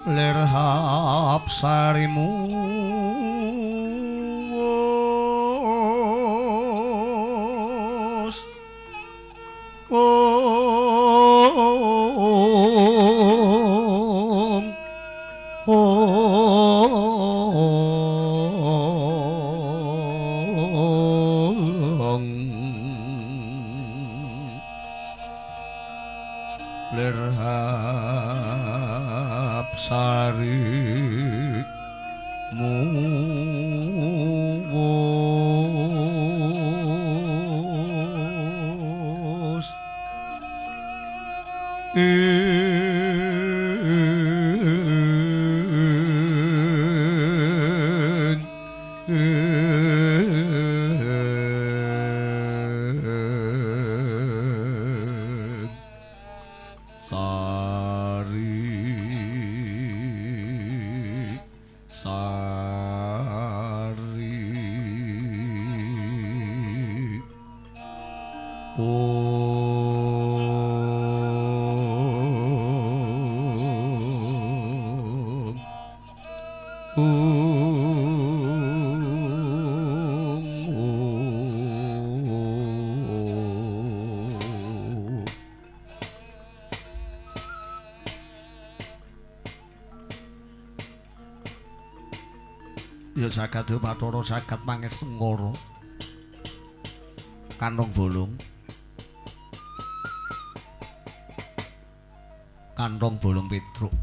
lirhap sarimu wos lirhap sarimu wos ya sagad Bathara sagad pangestu ngara kantong bolong Petruk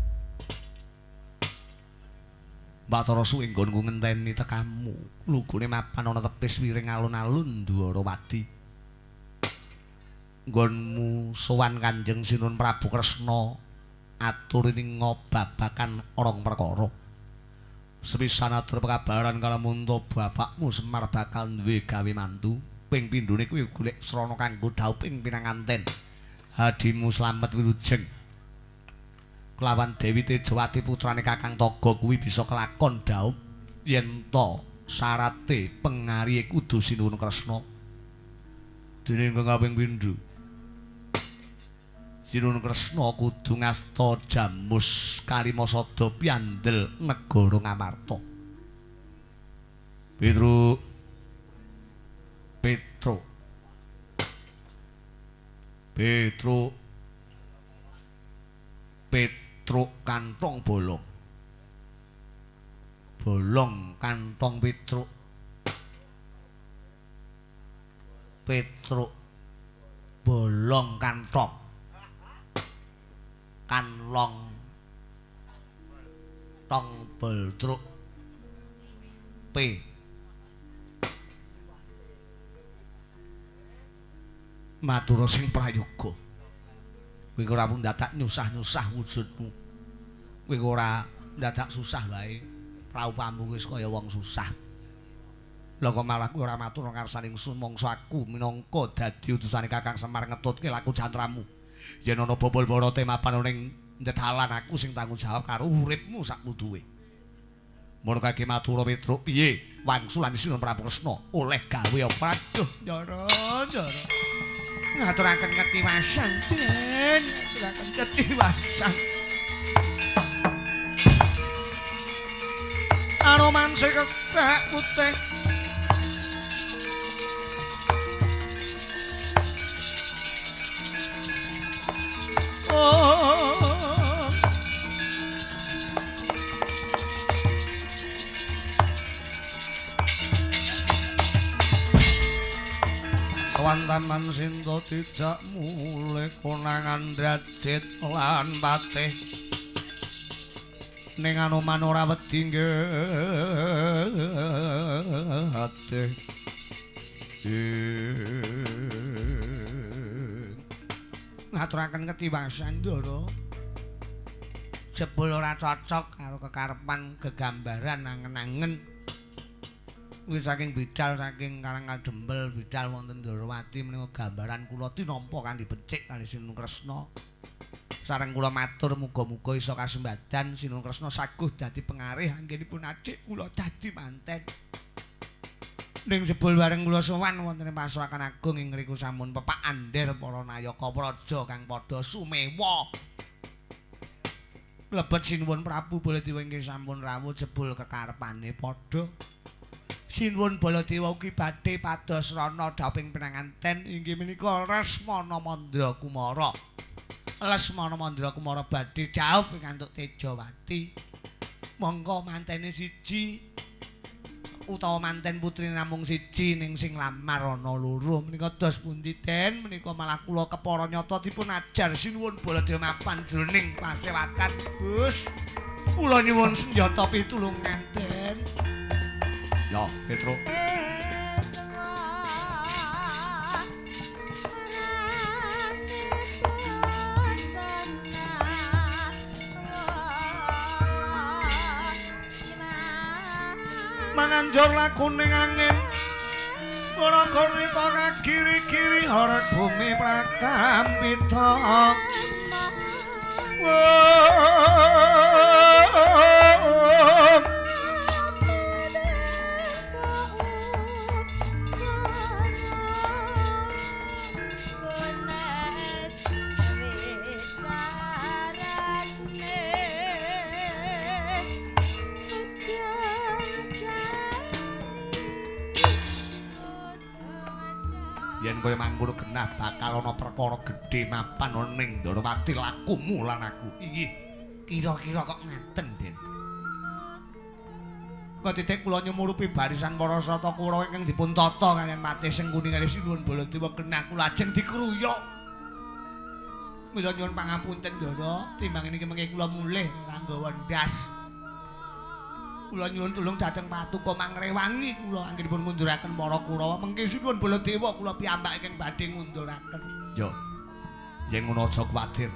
Bathara suwi nggonku ngenteni tekamu lugune mapan ana tepis wiring alun-alun Dwarawati nggonmu sowan Kanjeng Sinun Prabu Kresna aturining ngobabakan orong perkara sepisan atur pekabaran kalamunta bapakmu Semar bakal duwe gawe mantu ping pindhone kuwi golek srana kanggo dhaup ing pinanganten hadimu slamet wilujeng kelawan Dewi Tejawati putrane Kakang Toga kuwi bisa kelakon dhaup yen to syarate pengarihe kudu Sinuwun Kresna dene ingkang kaping pindho Sinuwun Kresna kudu ngasta jamus Karimasada piandel negara Ngamarta. Petruk kantong bolong. Bolong kantong Petruk. Petruk bolong kantong. Kanlong tong Beltruk P matur sing prayoga kowe ora mung dadak nyusah-nyusah wujudmu kowe ora dadak susah wae praupamu wis kaya wong susah lha kok malah kowe ora matur ngarsaning sumangsa aku minangka dadi utusane Kakang Semar ngetutke laku jantramu yen ana bobol barate mapan ning ndedalan aku sing tanggung jawab karo uripmu sakmuduwe. Mun kake matur Petruk piye wangsulan Sinun Prabu Kresna oleh gawe apa? Aduh, Ndara. Ngaturaken ketiwasan, Den. Ngaturaken ketiwasan. Aromanse kekak putih. Sawantaman Sinta dijak mulih konangan Drajit lan Patih ning Anoman ora wedi nggih ngaturaken ketiwasan Ndara jebul ora cocok karo kekarepan gegambaran angen-angen kuwi saking bidal saking Karangal Dembel bidal wonten Dwarawati menika gambaran kula tinampa kanthi becik kali Sinun Kresna sareng kula matur muga-muga isa kasembadan Sinun Kresna saguh dadi pengarih anggenipun adik kula dadi manten ning jebul bareng kula sowan wonten ing Pasawakan Agung ing ngriku sampun pepak andher para nayaka praja kang padha sumewa Mlebet sinuwun Prabu Baladewa inggih sampun rawuh jebul kekarepane padha. Sinuwun Baladewa ugi badhe pados rana daping pinanganten inggih menika Lesmana Mandra Kumara. Lesmana Mandra Kumara badhe jauh pikantuk Tejawati. Monggo mantene siji utawa manten putri namung siji ning sing lamar ana loro menika dos pundi Den menika malah kula kepara nyata dipun ajar sinuwun Baladewa mapan jroning pasewakan Gus kula nyuwun senjata pitulungan Den ya Petro manganjur lakuning angin ora korita kagiri-giri horeg bumi prakampita yen kaya mangkono genah bakal ana perkara gedhe mapan ning Ndarawati lakumu lan aku. Iki kira-kira kok ngaten, Den. Kok titik kula nyumurupi barisan para sata Kurawa ingkang dipun tata kaliyan Patih Sengkuni kali sinuwun Baladewa genah kula ajeng dikruyuk. Mila nyuwun pangapunten, Ndara, timbang niki mengke kula mulih nganggo wendas. Kula nyuwun tulung dhateng Patuko mangrewangi kula anggenipun ngunduraken para Kurawa mengke sinuwun Baladewa kula piyambak ingkang badhe ngunduraken. Ya. Yen ngono aja kuwatir.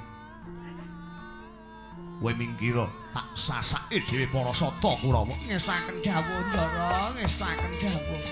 Kowe minggira tak sasake dhewe para sata Kurawa. Ngestaken dawuh Ndara, ngestaken dawuh.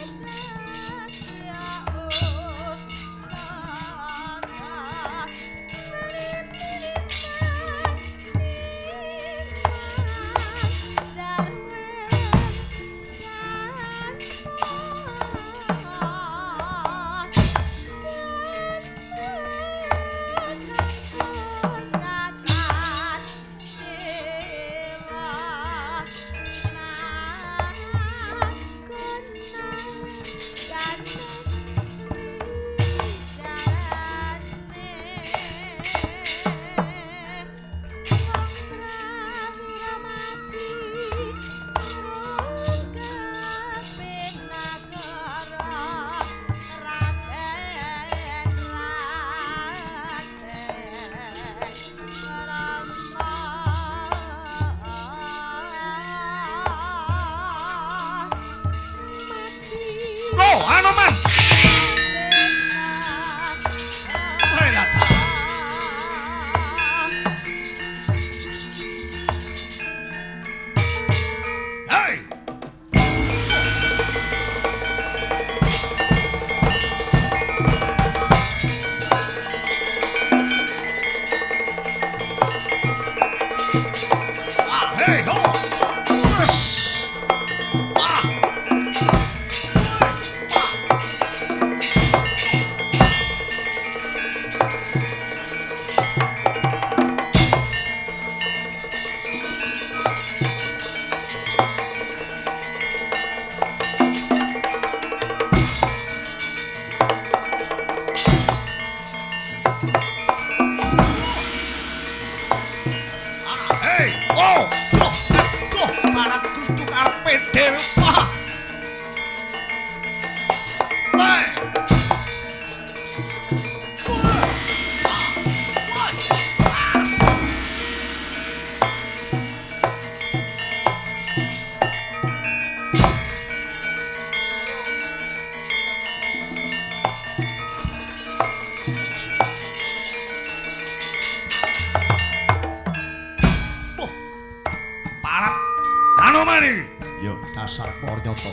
Dasar Pornyoto.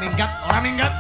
ora minggat.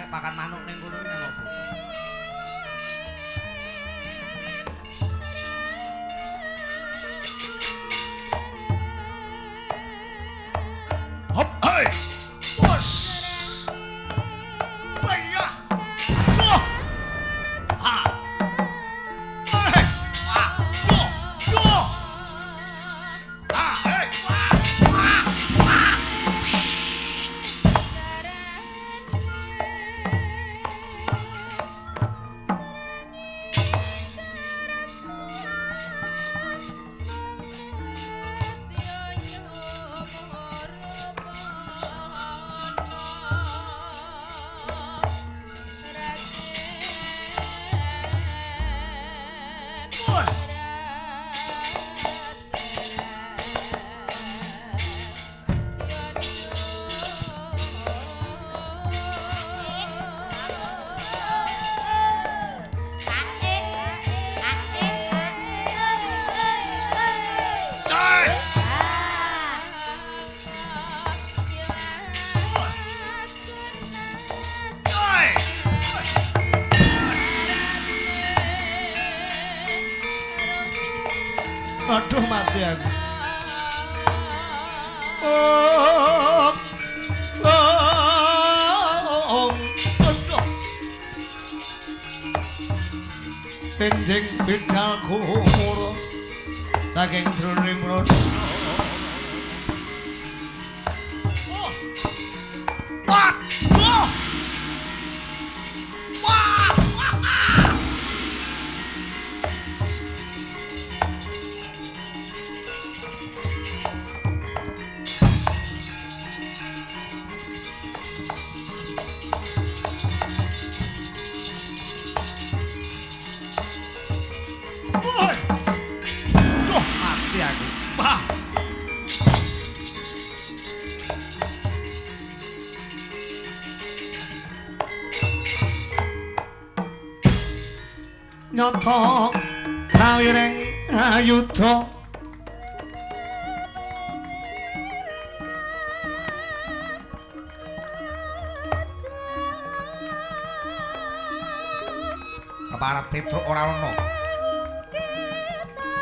Pakan manuk ning kono nang opo? Hop, hey! Bos! Baya! Wah! Ha! Hey! Wah! Yo! Yo! Ha! Hey! Wah! Wah! Wah! Aduh mati aku. Benjing bidal kumur saking jroning rasa wah wah wah nyata rawiring ayudha keparat Petruk ora ana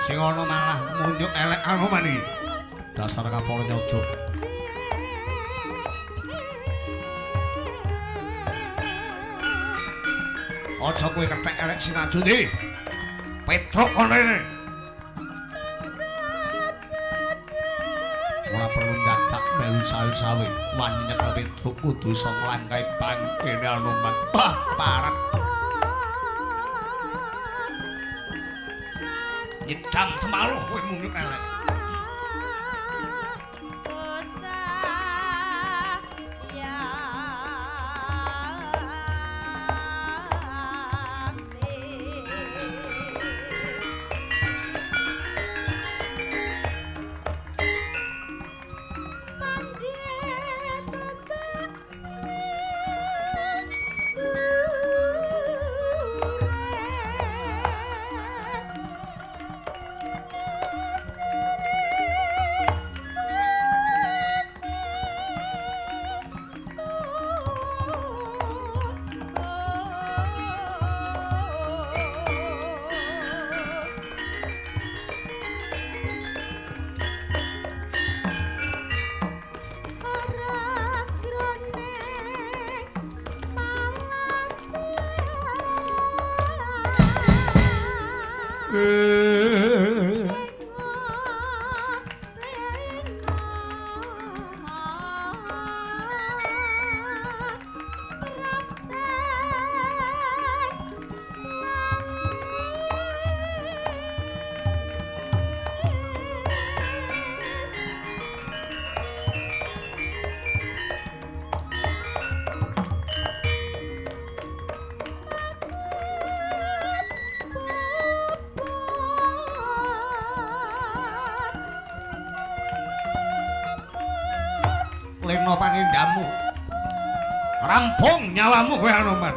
sing ana malah munyuk elek Anoman iki dasar kapal nyodok aja kowe kethek elek sinajune Petruk kono rene ora perlu dadak melu sawi-sawi wani nyekel Petruk kudu iso nglangkai pangkene Anoman bah parek nyedam cemaluh kowe munyuk elek lena pangindamu rampung nyawamu kowe Anoman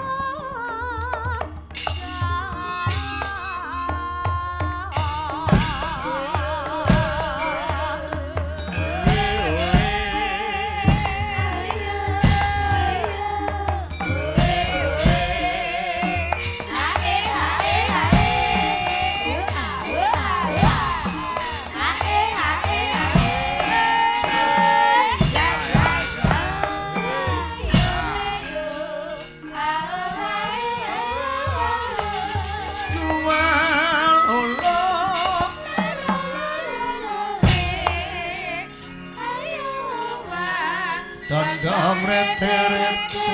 dondong rete-rete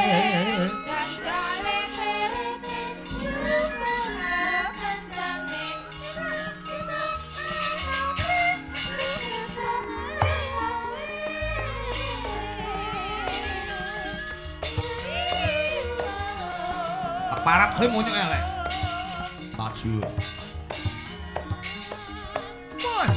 keparat kowe munyuk elek maju wah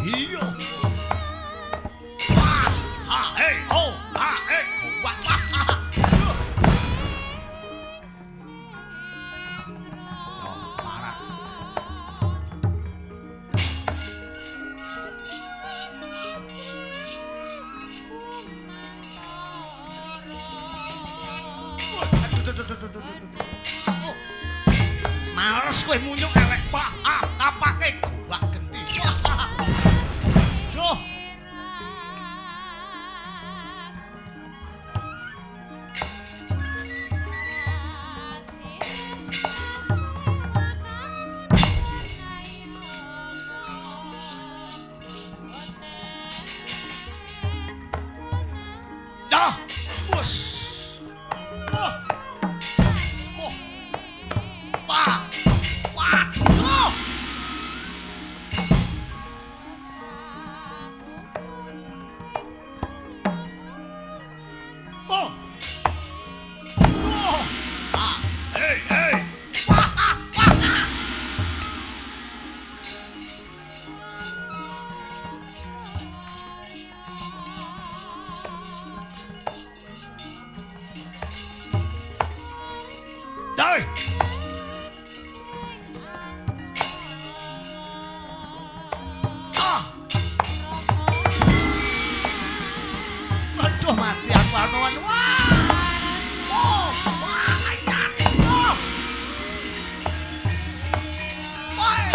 iya wah hey oh Wah, wah. Yo, parah. Males kowe munyuk elek pak. Ah, tapake gua genti. Duh. Dah. Bus. Oh. Oh. Wah. Waduh. Oh. Oh. Ah. Hey, hey. Wah, wah, wah. Doi. Ah. Aduh mati aku anu-anu. Wah. Oh, wah, ayat. Oh. Wah.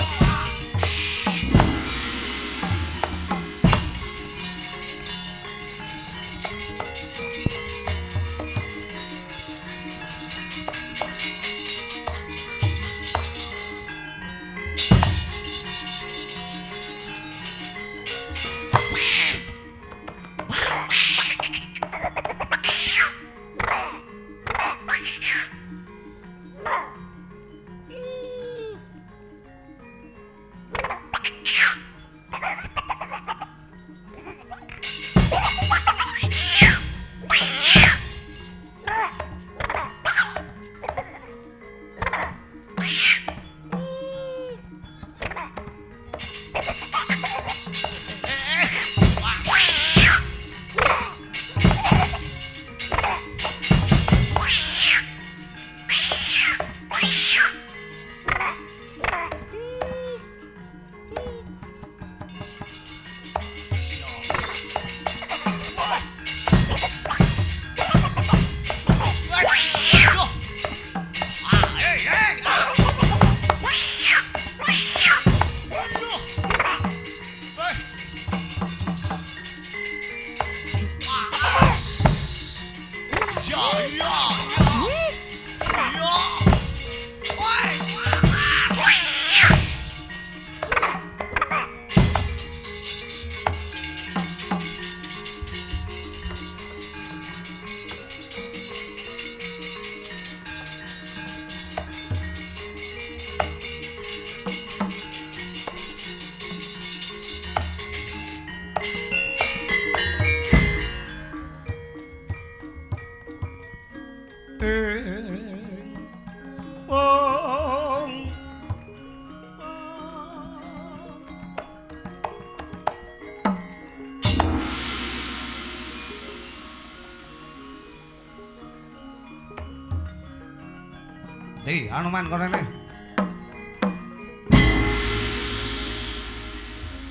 Di, Hanuman kono ne.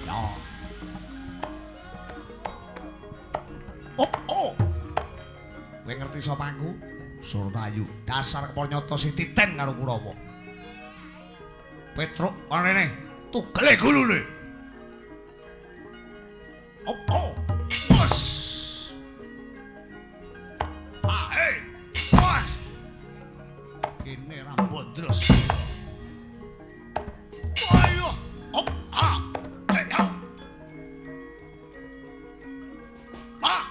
Ya. Oh, oh. Kowe ngerti sapa aku? Surtayu. Dasar keponyata sing titen karo Kurawa. Petruk kono ne. Tugele gulune. Oh, oh. Bos. Ah, hey. Wah. Ini rambut terus. Ayo, op, ah, ayo. Ah.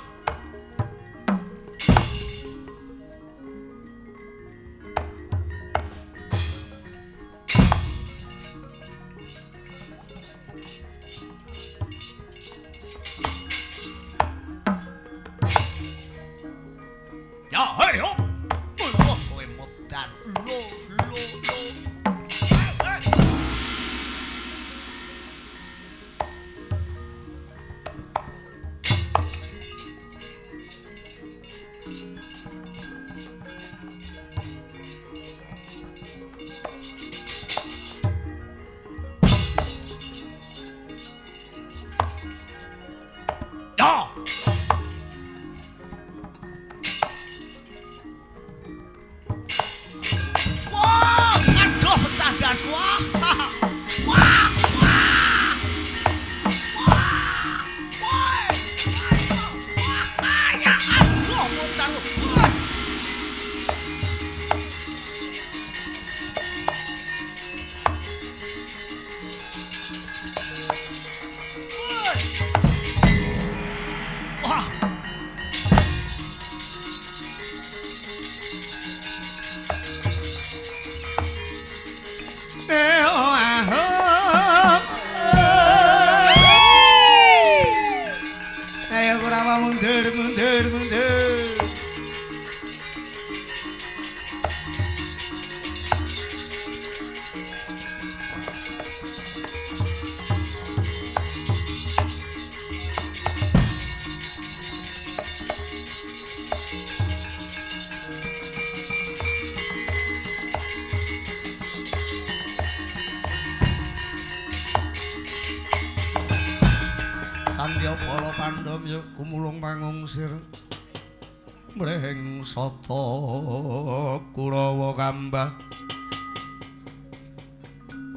Sandya Bala Pandhamya kumulung pangungsir mrehing sata Kurawa kambah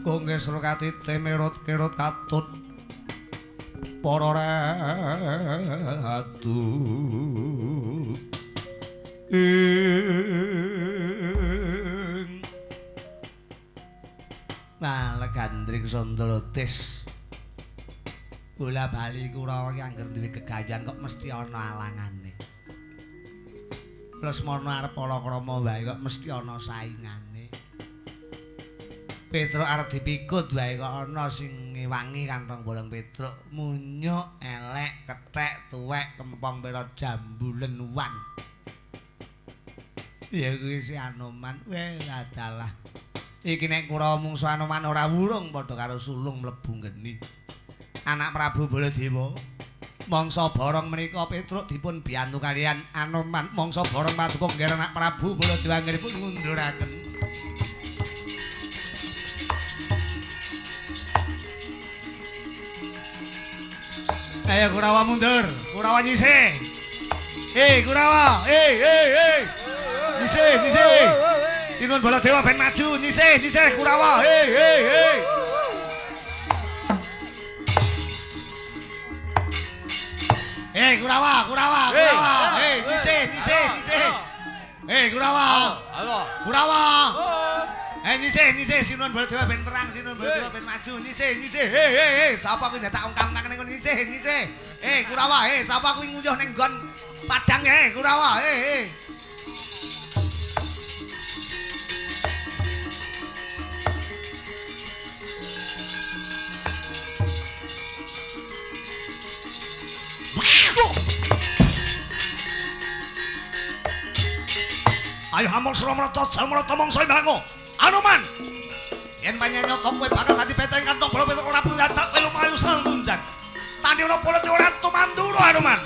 kongge srekati temerot-kerot katut para ratu Gandring Sondrotis bola bali Kurawa ki angger duwe gegayan kok mesti ana alangane. Lesmana arep palakrama wae kok mesti ana saingane. Petruk arep dipikut wae kok ana sing ngewangi kantong bolong Petruk. Munyuk, elek, kethek, tuwek, kempong pira jambulen wan. Ya kuwi si Anoman. Weh adalah iki nek Kurawa mungsu Anoman ora wurung padha karo sulung mlebu geni. Anak Prabu Baladewa mangsa borong menika Petruk dipun biyantu kalian Anoman mangsa borong paduka nggih anak Prabu Baladewa ngripun ngunduraken. Ayo Kurawa mundur, Kurawa nyisih. Kurawa, nyisih. Tinun Baladewa ben maju, nyisih Kurawa, Kurawa, nyisih. Kurawa. Nyisih, Sinun Baladewa ben perang, Sinun Baladewa ben maju, nyisih. Sapa kuwi ndak ongkang nang ngene nyisih. Kurawa, sapa kuwi nguyuh ning nggon padang Kurawa, Ayo hamur Suramrata Jamrata mangsa imbango. Anoman. Yen panjenengan kowe bakal dadi peteng kantong bola Petruk ora perlu nyadak pelu mayu sang munjang. Tandhi ora pola ora tumandura Anoman.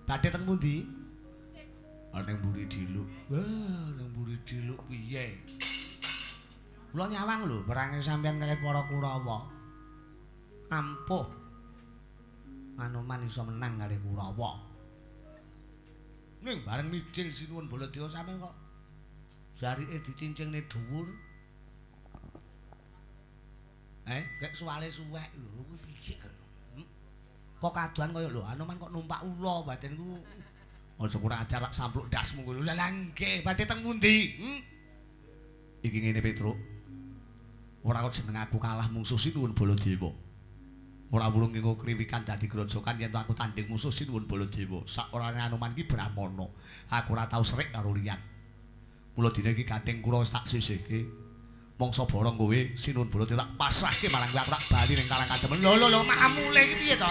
Badhe teng pundi? Ana ning Mburi Diluk. Wah, ning Mburi Diluk piye? Kula nyawang lho, perange sampeyan kaya para Kurawa. Ampuh. Anoman iso menang kali Kurawa. Ning bareng mijil Sinuwun Baladewa sampeyan kok jarike dicincingne dhuwur. Kek suwale suwek lho, kuwi piye? Kok kadohan kaya lho Anoman kok numpak ula badanku. Aja kurang ajar lak sampluk dasmu kuwi. Lah nggih, badhe teng pundi? Iki ngene Petruk. Ora kok jeneng aku kalah mungsuh Sinuwun Baladewa. Ora wulung nggo kriwikan dadi grojokan yen aku tanding musuh Sinuwun Baladewa. Sak orane Anoman iki Brahmana. Aku ora tau serik karo liyan. Mula dina iki Gandeng Kurawa wis tak sisihke. Mangsa borong kowe Sinuwun Baladewa tak pasrahke marang kowe aku tak bali ning Karangkademen. Lho mamule iki piye to?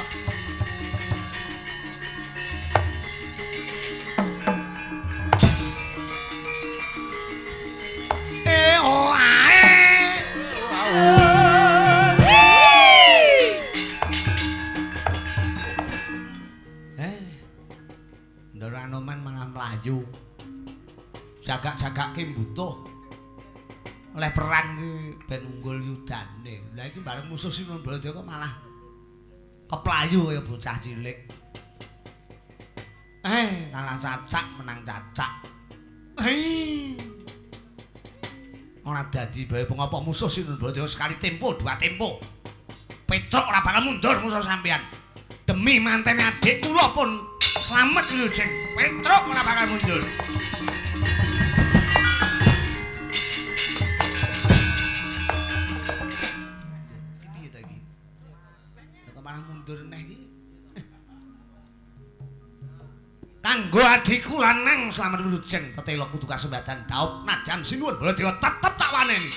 Ndara Anoman malah mlayu. Jagak-jagake mbutuh. Oleh perang iki ben unggul yudane. Lah iki bareng musuh Sinuwun Baladewa kok malah keplayu kaya bocah cilik. Kalah cacak menang cacak. Ora dadi bae pengapa musuh Sinuwun Baladewa sekali tempo, dua tempo. Petruk ora bakal mundur musuh sampean. Demi mantene adik kula pun slamet lho, Jeng. Petruk ora bakal mundur. Mundur neh iki. Kanggo adikku lanang slamet wilujeng tetela kudu kasembatan daup najan Sinuwun Baladewa tetep tak waneni.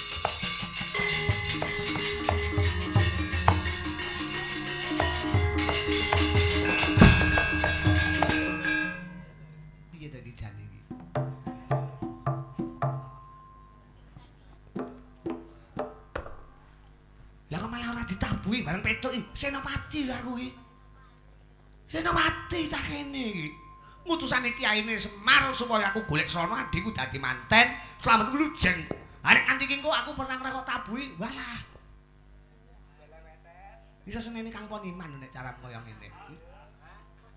ditabuhi bareng Petruk iki. Senopati lho aku iki. Senopati cah kene iki. Ngutusane kiyaine Semar supaya aku golek sono adikku dadi manten, slamet lujeng. Arek nganti kengko aku pernah ngrekok tabuhi. Walah. Bisa seneni Kang Poniman nek cara koyo ngene.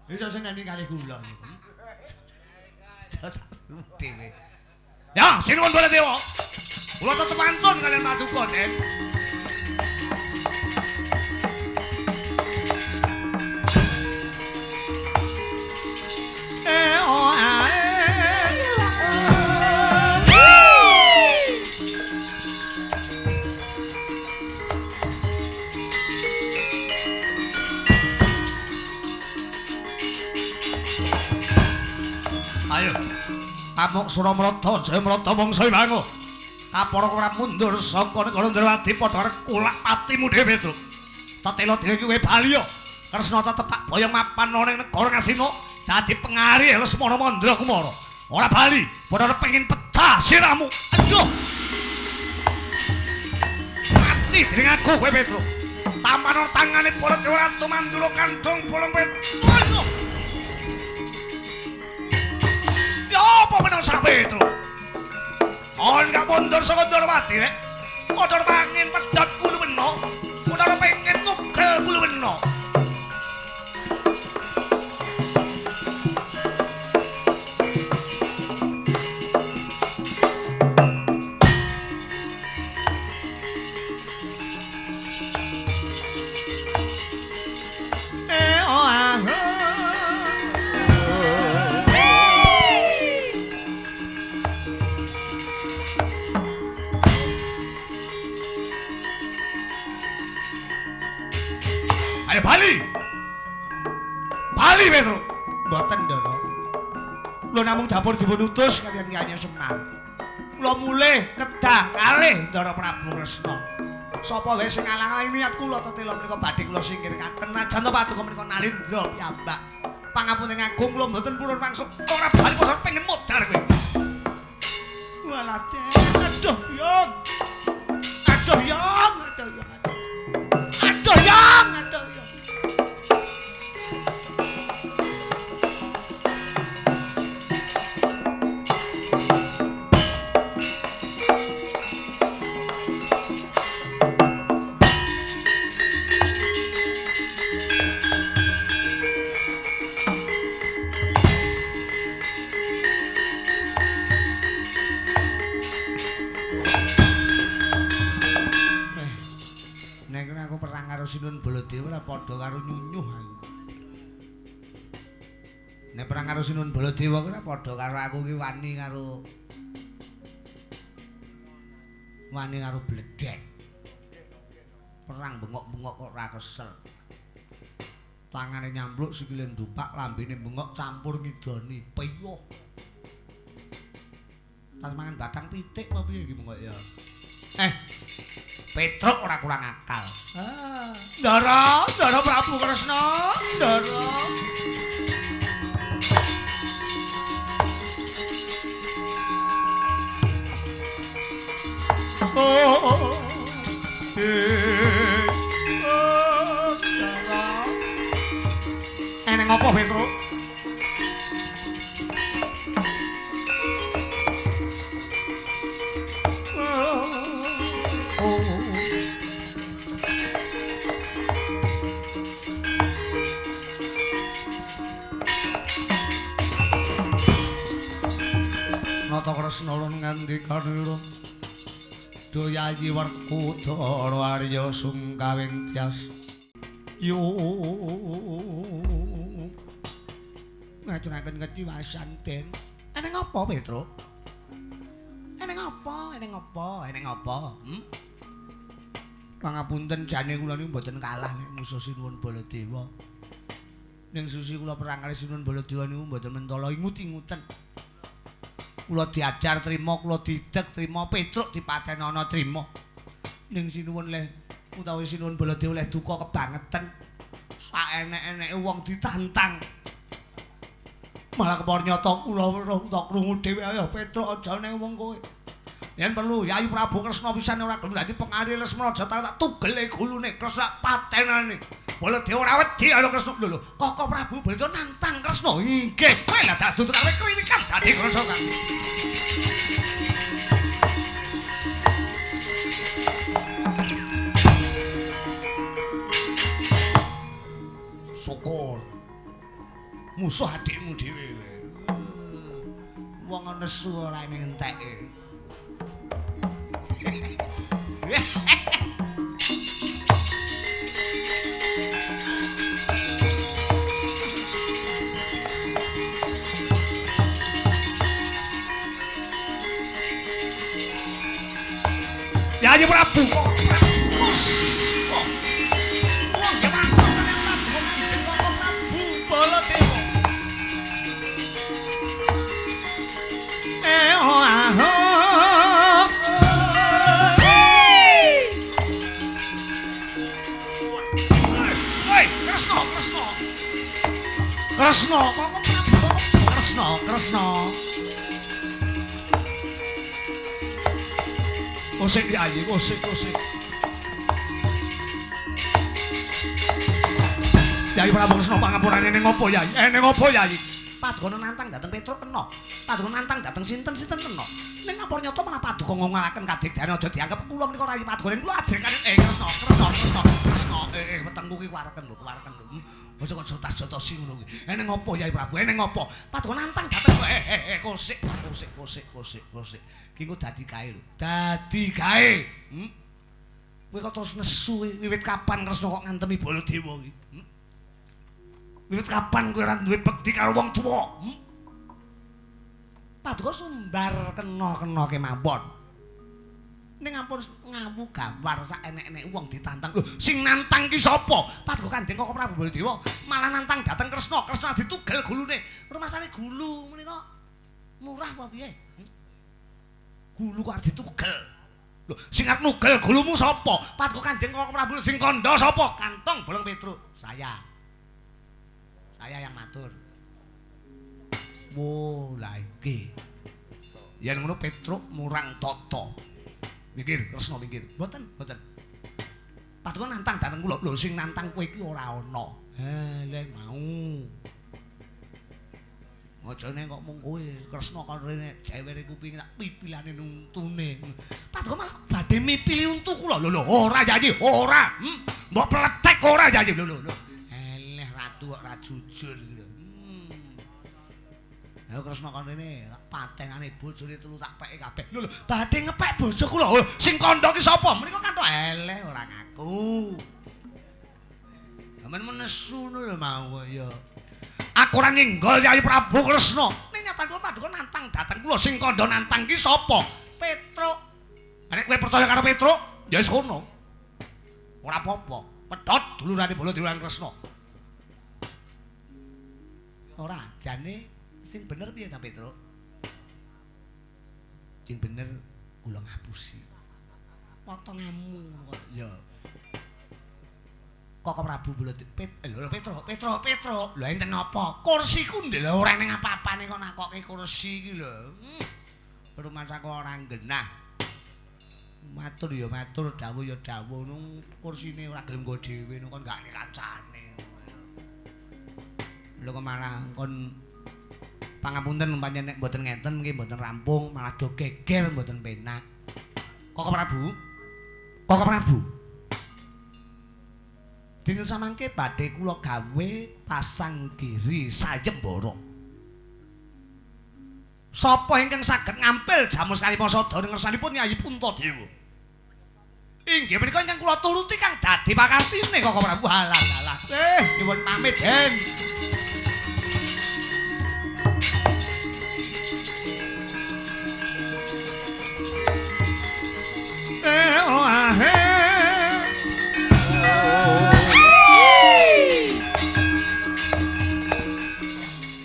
Bisa seneni kalih kula niku. Dhewe. Ya, sinuwun Baladewa. Kula tetep antun kalian Paduka, Den. Ayo. Amuk Suramrata, Jayamrata mangsa imangu. Kapara ora mundur saka negara Ndrawati padha arep kulak patimu dhewe, Tru. Tetela dhewe kuwi Baliya. Kresna tetep tak boyong mapan ning negara Ngasina dadi pengarih Lesmana Mandra Kumara. Ora bali, padha arep pengin pecah sirahmu. Aduh. Mati dening aku kowe, Petru. Taman tangane para dewa ratu Mandura kantong bolong Petru. Ya apa menang sampe itu? On gak mundur saka Ndrawati rek. Padha pangin pedhot kulu wena. Padha pengen tugel kulu wena. Ayo bali. Bali Petru. Mboten, Ndara. Kula namung dapur dipun utus kaliyan Kyai Semar. Kula mulih kedah kalih Ndara Prabu Kresna. Sapa wae sing ngalang-alangi niat kula tetela menika badhe kula singkirkaken najan to Paduka menika Nalindra piyambak. Pangapunten agung kula mboten purun maksud ora bali kok pengen modar kowe. Walah, aduh, Yong. Aduh, Yong, aduh, Yong. Aduh, Yong, aduh. Sinuwun Baladewa ora padha karo nyunyuh aku. Nek perang karo Sinuwun Baladewa kuwi ora padha karo aku ki wani karo bledek. Perang bengok-bengok kok ora kesel. Tangane nyampluk, sikile ndupak, lambene bengok campur ngidoni peyuh. Tas mangan batang pitik apa piye iki bengok ya? Petruk ora kurang akal. Ndara Prabu Kresna, Ndara. Oh, Ndara. Eneng apa Petruk? Nata Kresna lan ngandikanira Dayayi Werkudara Arya Sungkawing Tyas yo ngaturaken keciwasan Den. Eneng apa Petruk? Eneng apa? Pangapunten jane kula niku mboten kalah nek musuh Sinuwun Baladewa. Ning susi kula perang kali Sinuwun Baladewa niku mboten mentala ingut-inguten. Kula diajar trima, kula dideg trima, Petruk dipatenono trima. Ning Sinuwun le utawi Sinuwun Baladewa le duka kebangetan. Saenek-eneke wong ditantang. Malah kepar nyata kula weruh tak krungu dhewe ayo Petruk aja nek wong kowe. Yen perlu Yayi Prabu Kresna pisan ora gelem dadi pengaril Lesmana Jatara tak tugele gulune Kresna patenane. Baladewa ora wedi karo Kresna. Lho, Koko Prabu Baladewa nantang Kresna. Nggih, kowe lah dak dudu kare krinikan dadi Kresna kan. Syukur. Musuh adikmu dhewe kowe. Wong nesu ora ngenteke. Yayi Prabu kok Kresna. Kosek Yayi, kosek. Yayi Prabu Kresna pangapurane ning opo Yayi? Ning opo Yayi? Paduka nantang dhateng Petruk kena. Paduka nantang dhateng sinten-sinten kena. Ning ngapur nyata malah paduka ngongalaken kadegdane aja dianggep kula menika rayi paduka ning kula ajeng kan Kresna. Wetengku ki kuwareken lho. Aja tas-jotosi ngono kuwi. Ning opo Yayi Prabu? Ning opo? Paduka nantang dhateng kosik. Ki engko dadi kae lho. Dadi kae. Kowe kok terus nesu wiwit kapan Kresna kok ngantemi Baladewa iki? Wiwit kapan kowe ora duwe bekti karo wong tuwa? Paduka sumbar kena kemawon. Ning ampun ngawu gambar sak enek-enek wong ditantang. Lho, sing nantang ki sapa? Paduka Kanjeng Koko Prabu Baladewa malah nantang dhateng Kresna. Kresna ditugel gulune. Rumasane gulu menika murah apa piye? Gulu kok arep ditugel. Lho, sing arep nugel gulumu sapa? Paduka Kanjeng Koko Prabu sing kandha sapa? Kantong Bolong Petruk. Saya yang matur. Wo, la iki. Yen ngono Petruk murang tata. Mikir, Kresna mikir. Mboten. Paduka nantang dhateng kula. Lho sing nantang kowe iki ora ana. Lek mau. Ajane kok mung kowe Kresna kon rene jewere kuping tak pipilane nuntune. Paduka malah badhe mipili untu kula. Lho ora Yayi, ora. Mbok pletek ora Yayi. Lho. Eleh ratu kok ora jujur iki lho. Ayo Kresna kon rene patengane bojone telu tak peke kabeh. Lho badhe ngepek bojo kula. Sing kandha ki sapa? Menika kanthi eleh ora ngaku. Sampeyan menesu lho mau ya. Aku ora nyenggol Yayi Prabu Kresna. Ning nyatan kula paduka nantang dhateng kula sing kandha nantang ki sapa? Petruk. Nek kowe percaya karo Petruk, ya wis kono. Ora apa-apa. Pedhot dulurane Baladewa Kresna. Ora jane sing bener piye ta Petruk? Sing bener kula ngapusi. Potonganmu kok. Ya. Koko Prabu Baladewa Petruk. Lha enten apa? Kursiku ndel ora ning apa-apane kok nakoke kursi iki lho. Rumasaku ora genah. Matur ya matur, dawuh ya dawuh. Nung kursine ora gelem nggo dhewe kon gak kancane. Lho kok malah kon pangapunten pancen nek mboten ngeten nggih mboten rampung malah do geger mboten penak. Koko Prabu. Dene samangke badhe kula gawe pasang giri sayembara. Sapa ingkang saged ngampil jamu Kalimosada ing ngersanipun Yayi Puntadewa? Inggih menika ingkang kula turuti kang dadi pakastine Koko Prabu. Halah. Nyuwun pamit, Den.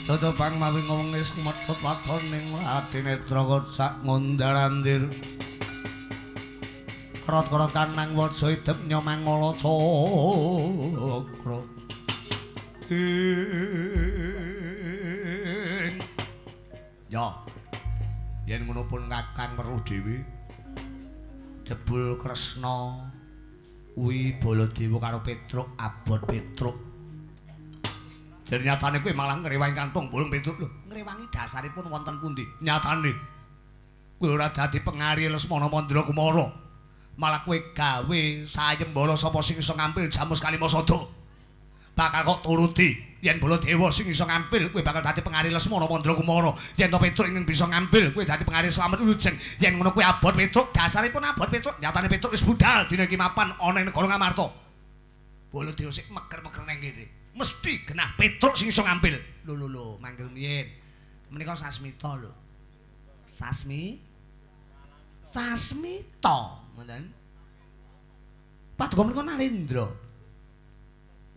Dodo pang mawi ngomong wis kumetut wadon ning Adinetra sak ngondarandir. Krot-krot kanang waja idep nyomangala cakra. Ya. Yen ngono pun Kakang weruh dhewe. Jebul Kresna kuwi Baladewa karo Petruk abot Petruk. Jadi nyatane kuwi malah ngrewangi kanthong bolong Petruk lho. Ngrewangi dasaripun wonten pundi? Nyatane kuwi ora dadi pengari Lesmana Mandra Kumara. Malah kowe gawe sayembara sapa sing iso ngampil Jamus Kalimasada. Bakal kok turuti yen Baladewa sing iso ngampil kowe bakal dadi pengari Lesmana Mandra Kumara. Yen to Petruk ing bisa ngampil kowe dadi pengari Slamet Wilujeng. Yen ngono kowe abot Petruk, dasaripun abot Petruk. Nyatane Petruk wis budal dina iki mapan ana ing negara Ngamarta. Baladewa sik meker-meker nang kene. Mesti genah Petruk sing iso ngampil. Lho, manggil miyen. Menika Sasmita lho. Sasmita, ngoten. Paduka menika Nalendra.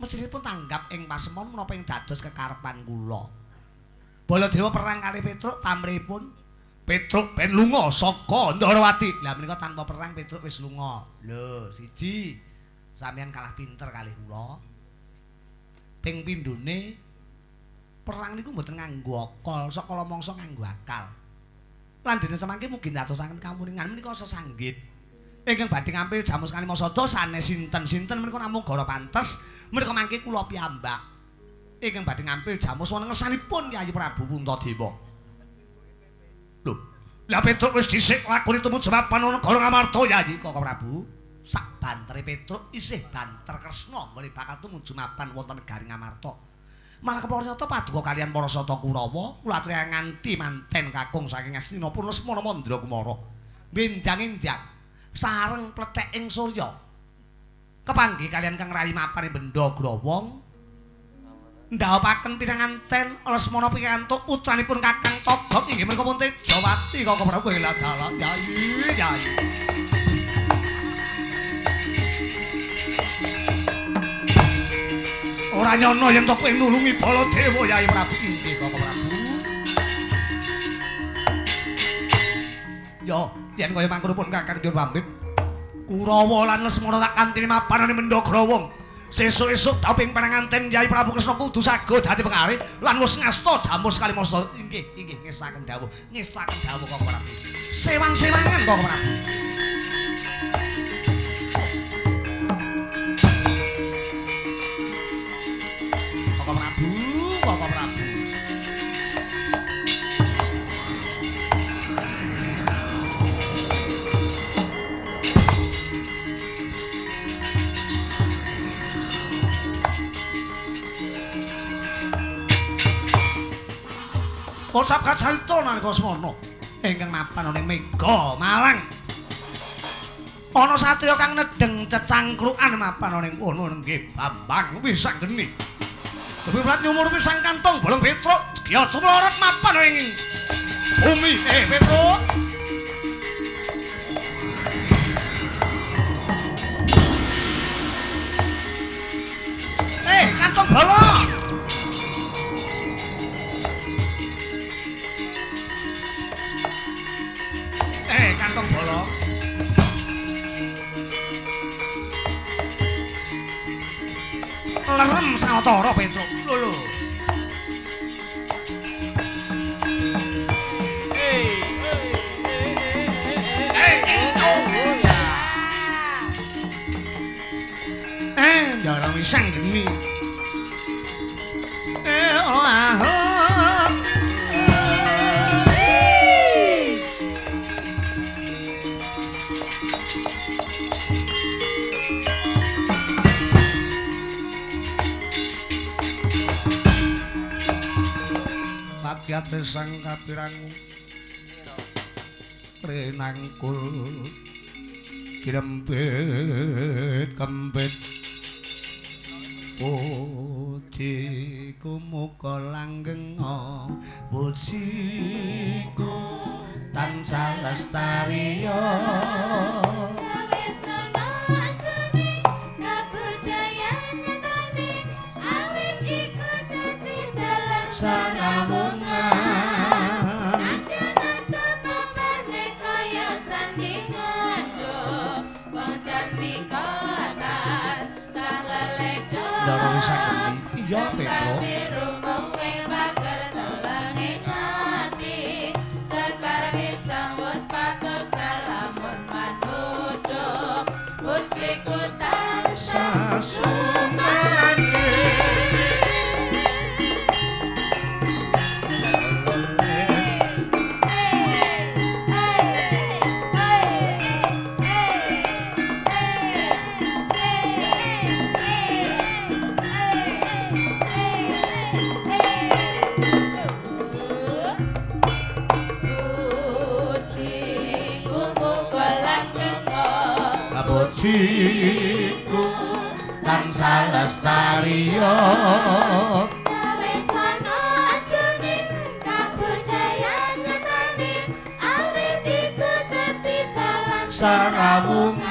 Mestinipun tanggap ing pasemon menapa ing dados kekarepan kula. Baladewa perang kali Petruk pamrihipun Petruk ben lunga saka Ndarawati. Lah menika tanpa perang Petruk wis lunga. Lho, siji sampeyan kalah pinter kalih kula. Ping pindhone perang niku mboten nganggo akal, saka mangsa nganggo akal. Lan dene semangke mugi ndatosaken kamuningan menika sesanggit. Ingkang badhe ngampil Jamus Kalimasada sanes sinten-sinten menika namung gara pantes. Menika mangke kula piyambak ingkang badhe ngampil Jamus wonten ngersanipun Yayi Prabu Puntadewa. Lho, lah Petruk wis dhisik lakoni temu jemapan ana negara Ngamarta Yayi Kaka Prabu. Sak bantere Petruk isih banter Kresna mrene bakal tumuju mapan wonten negari Ngamarta. Malah kepariyata paduka kaliyan para sata Kurawa kula aturake nganti manten kakung saking Astinapura Lesmana Mandra Kumara. Benjang-enjang sareng pletek ing surya. Kepanggih kaliyan Kang Rayi mapan Bendha Growong. Ndhaopaken pinanganten Lesmana pikantuk putranipun Kakang Togot inggih menika pun Tejawati Kaka Prabu Hela dalan Yayi. Ora nyono yen to kowe nulungi Baladewa Yayi Prabu inggih Kaka Prabu. Yo, yen kaya mangkonipun Kakang nyuwun pamit. Kurawa lan Lesmana tak kantini mapanane Bendha Growong. Sesuk-esuk dawuh panganten Yayi Prabu Kresna kudu saged dadi pengarep lan wis ngasta Jamus Kalimasada. Inggih, ngestaken dawuh Kaka Prabu. Sewang-sewangan Kaka Prabu. Kaka Prabu. Kocap kacarita nalika semana ingkang mapan ana ing Mega Malang. Ana satriya kang nedeng cecangkrukan mapan ana ing kono nggih Bambang Wisanggeni. Kepiprat nyumur pisang kantong bolong Petruk giat sumlorot mapan ing bumi. Petruk. Kantong bolong. Kantong bolong. Lerem sawetara Petruk. Lho. Jarang Wisanggeni. Rakyat sang kapirang renangkul kempit pujiku muga langgeng pujiku tansah lestari Iya, Petruk. pujiku tansah sumane. Pujiku tansah lestariya kawesana ajuning kabudayan nyatane awit iku dadi dalan sarawungan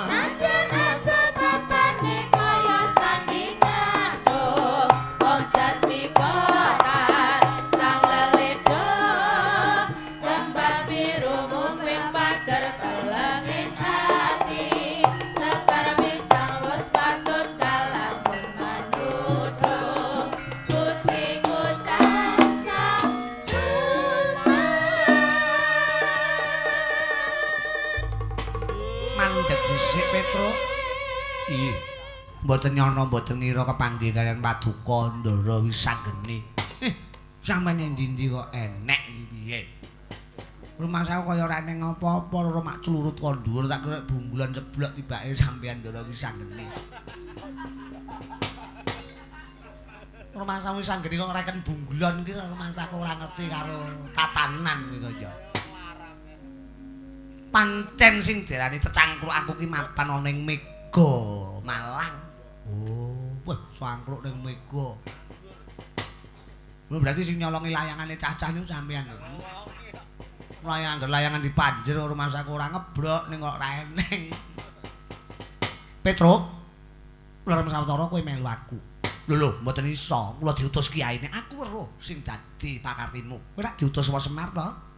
najan aku papane kaya sandingan wong jati kotar sang leledo kembang biru mungwing pager telenging Petro. Iya. Mboten nyono mboten ngira kepanggih kalian Paduka Ndara Wisanggeni. Sampeyan endi-endi kok enek iki piye? Rumah saya kaya ora eneng apa-apa, ora mak clurut kok dhuwur tak kira bunggulan ceblok tibake sampeyan Ndara Wisanggeni. Rumah saya Wisanggeni kok ngreken bunggulan iki rumah saya ora ngerti karo tatanan iki kaya. Pancen sing diarani cecangkruk aku ki mapan ana ning Mega Malang. Oh, wah cangkruk ning Mega. Lho berarti sing nyolongi layangane cacah niku sampean lho. Layangan dipanjer rumah saku ora ngebrok ning kok ora eneng. Petro, Lorem Sawetara kowe melu aku. Lho mboten iso, kula diutus kiyaine aku weruh sing dadi pakartimu. Kowe rak diutus saka Semar to?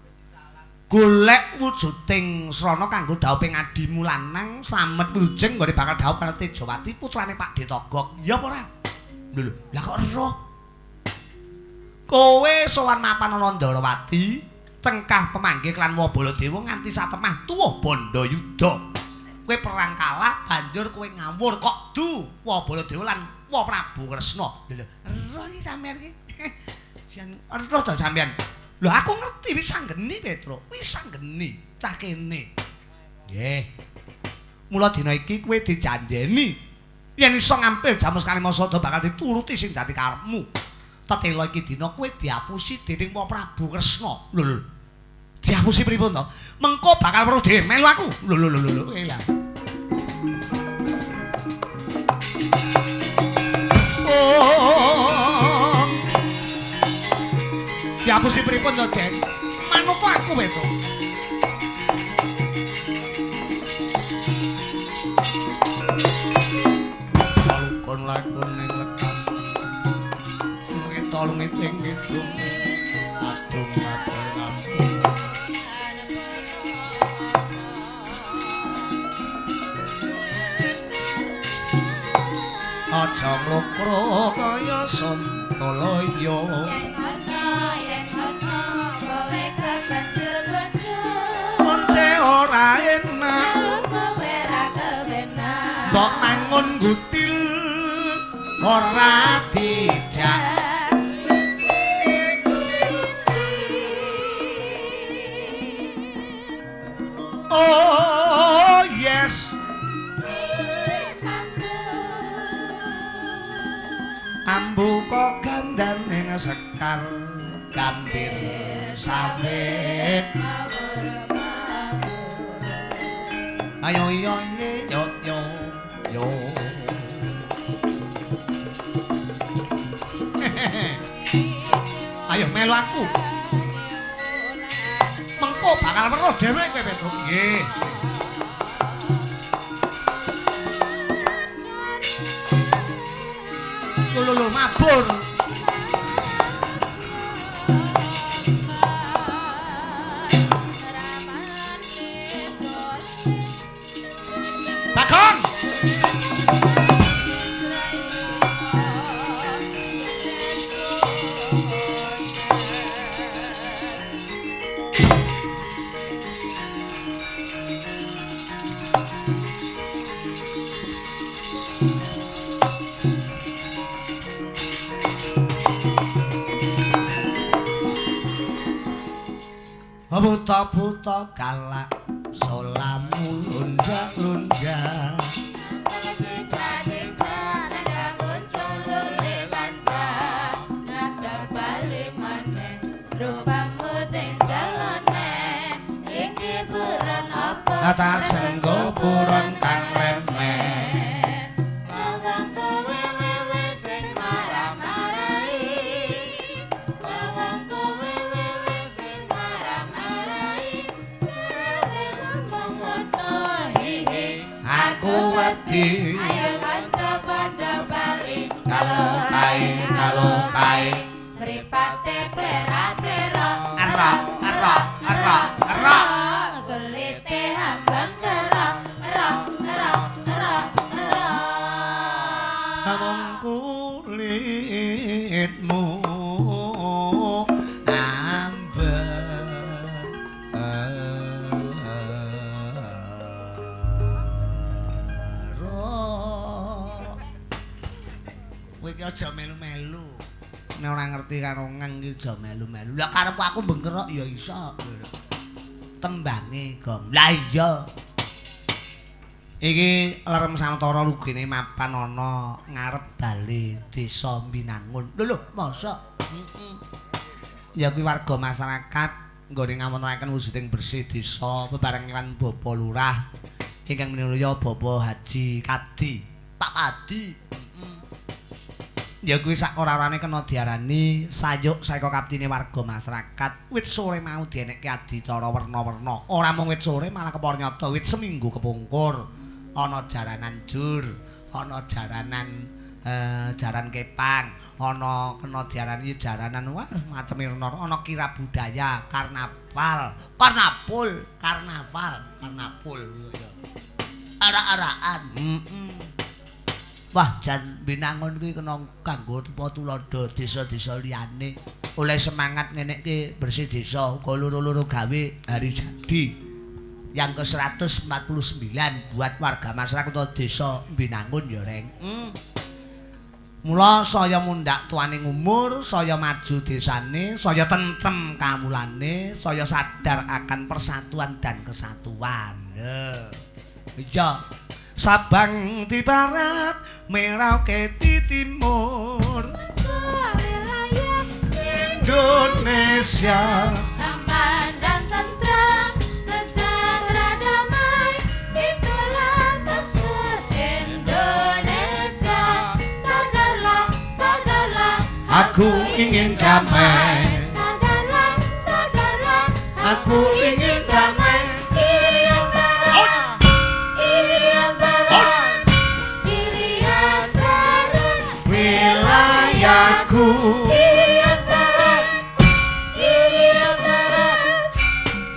Golek wujuding srana kanggo dhawuhing adimu lanang slamet wilujeng nggone bakal dhawuh karo Tejawati putrane Pak Detogok. Ya apa ora? Lho, lah kok ero? Kowe sowan mapan ana Ndarawati, cengkah pemanggih klan Wabaladewa nganti satemah tuwa Bandayuda. Kowe perang kalah banjur kowe ngawur kok du Wabaladewa lan Wa Prabu Kresna. Lho, ero iki sampeyan iki. Sian ero to sampeyan. Lho aku ngerti Wisanggeni Petro, Wisanggeni cah kene. Nggih. Mula dina iki kowe dijanjeni yen iso ngampil Jamus Kalimasada bakal dituruti sing dadi karepmu. Tetela iki dina kowe diapusi dening Wa Prabu Kresna. Lho. Diapusi pripun to? Mengko bakal weruh dhewe melu aku. Lho. Lah. Oh. Diapusi pripun to, Den? Manut aku wae to. Lakon ning lekan. Kita lumiting ngidung. Adung matur aja mlokro kaya Santalaya. Yen ngono kowe kebanjur bodho. Once ora enak. Lalu kowe ra kebenak. Mbok mangun gutil ora dijak. Oh yes. Ambu kok gandane sekar gambir sawit. Ayo yo yo. Ayo melu aku. Mengko bakal weruh dhewe kowe Petro. Nggih. Lho mabur. Bagong. buta-buta galak solamu lunjak-lunjak tak senggo buron kang remeh lawang kowe wewe sing marah-marahi lawang kowe wewe sing marah-marahi kowe ngomong ngono hihi aku wedi ayo kanca padha bali ngalokai mripate plera-plera erok gelite hambang kerok erok among kulitmu kowe iki aja melu-melu nek ora ngerti karo ngang iki aja melu-melu lah karepku aku bengkerok ya iso tembange gong lah iya iki lerem santara lugine mapan ana ngarep bali desa Binangun lho mosok ya kuwi warga masyarakat nggone ngamonake wujuding bersih desa bebarengan Bapak Lurah ingkang minulya Bapak Haji Kadi Pak Kadi ya kuwi sak ora-orane kena diarani sayuk saka kaptine warga masyarakat wit sore mau dienekke adicara werna-werna ora mung wit sore malah kepor nyata wit seminggu kepungkur ana jaranan jur ana jaranan jaran kepang ana kena diarani jaranan wah macem irna ana kira budaya karnaval ara-araan wah jan Binangun kuwi kena kanggo tuladha desa-desa liyane oleh semangat ngenekke bersih desa uga loro-loro gawe hari jadi yang ke-149 buat warga masyarakat desa Binangun ya Reng. Mula saya mundhak tuaning umur, saya maju desane, saya tentrem kamulane, saya sadar akan persatuan dan kesatuan. Iya. Sabang di barat, Merauke di timur, wilayah Indonesia aman dan tentram, sejahtera damai, itulah maksud Indonesia. Sadarlah, sadarlah, aku ingin damai, sadarlah, aku ingin damai. Irian Barat, Irian Barat, Irian Barat, Wilayahku Irian Barat, Irian Barat,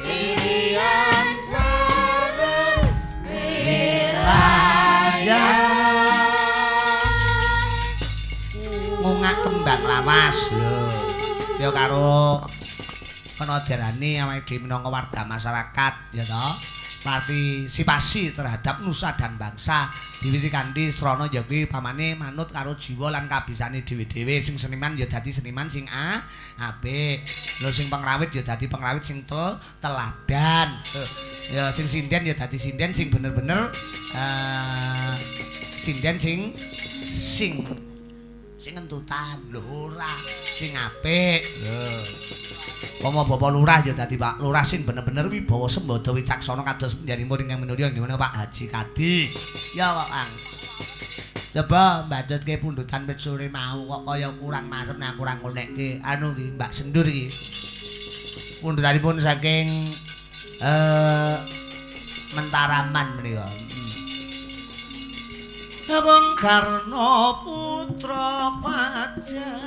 Irian Barat, wilayah. ngungak tembang lawas lho ya karo kena diarani awake dhewe minangka warga masyarakat ya toh partisipasi terhadap nusa dan bangsa diwiwiti kanthi srana ya kuwi pamane manut karo jiwa lan kabisane dhewe-dhewe sing seniman ya dadi seniman sing apik lho sing pengrawit ya dadi pengrawit sing teladan ya sing sinden ya dadi sinden sing bener-bener sinden sing entutan lho ora sing apik lho Pomo Bapak Lurah ya dadi Pak Lurah sing bener-bener wibawa sembada wicaksana kados panjenenganipun ingkang minulya nggih Pak Haji Kadi. Ya Pak Kang. Coba mbadutke pundutan wit sore mau kok kaya kurang marem nek kurang konekke anu iki Mbak Sendur iki. Pundutanipun saking Mentaraman menika. Abang Karno putra pajak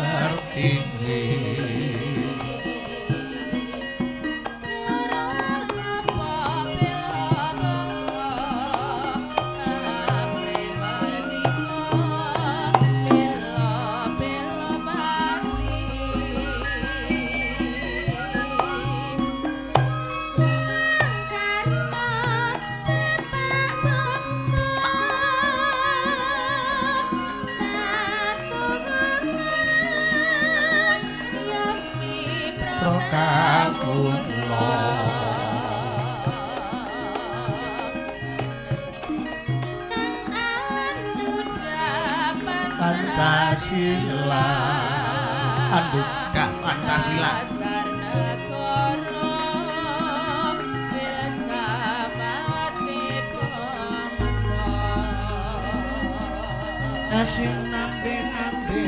tertinggi kawula Pancasila Anduka Pancasila Sing nambe-nambe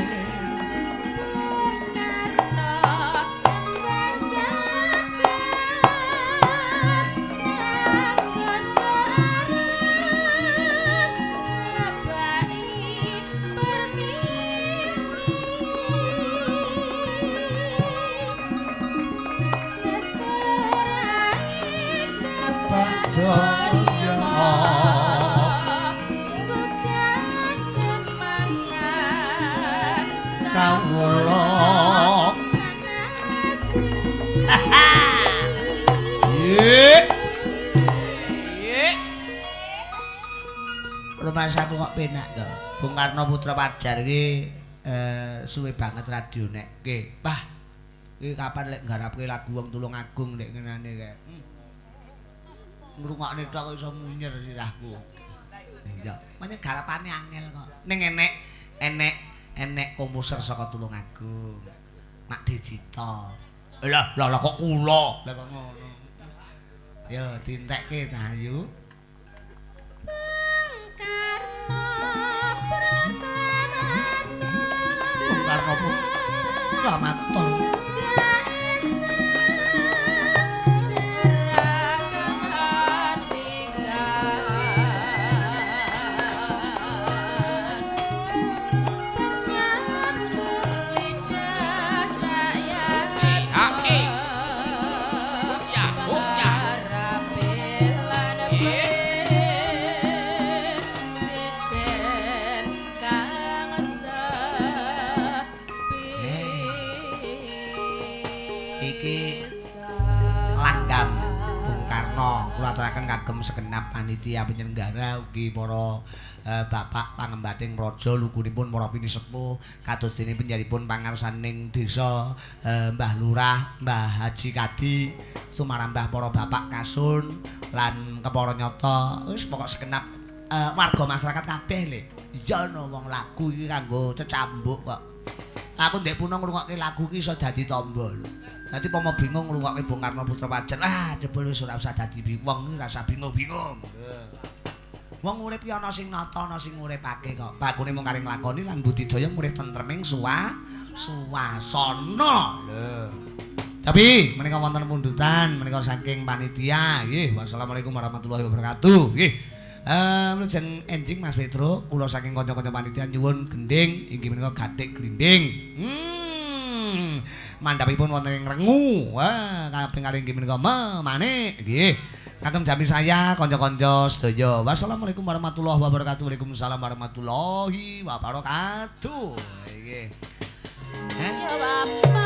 Rumasaku kok penak to. Bung Karno Putra Pajar iki suwe banget radio nek. Nggih, Pak. Iki kapan lek nggarapke lagu wong Tulungagung nek ngenane kae. Ngrungokne tok kok iso munyer sirahku. Iya, meneh garapane angel kok. Ning enek komposer saka Tulungagung. Mak Dejita. Lah kok kula. Lah kok ngono. Ya dientekke Cahayu. Karno Pramaton aturaken kagem segenap panitia penyelenggara ugi para bapak pangembating raja lugunipun para pinisepuh kados dene panjenenganipun pangarsaning desa Mbah Lurah, Mbah Haji Kadi, sumarambah para bapak kasun lan kepara nyata wis pokok segenap warga masyarakat kabeh le. Iya no wong lagu iki kanggo cecambuk kok. Aku ndek punung ngrungokke lagu iki iso dadi tamba lho. Dadi pomo bingung ngrungokke Bung Karno Putra Pajar. Jebul wis ora usah dadi wong iki rasa bingung-bingung. Wong urip ki ana sing nata, ana sing nguripake kok. Bakune mung kari nglakoni lan budidaya urip tentreming suwasana. Lho. Tapi menika wonten pundutan menika saking panitia. Nggih, wassalamualaikum warahmatullahi wabarakatuh. Nggih. Lujeng enjing Mas Petro, kula saking kanca-kanca panitia nyuwun gending inggih menika gathik glinding. Mandhapipun wonten ing Rengu. Wah, kaping kalih inggih menika manik nggih. Kagem jami saya kanca-kanca sedaya. Wassalamualaikum warahmatullahi wabarakatuh. Waalaikumsalam warahmatullahi wabarakatuh. Nggih. Ya Bapak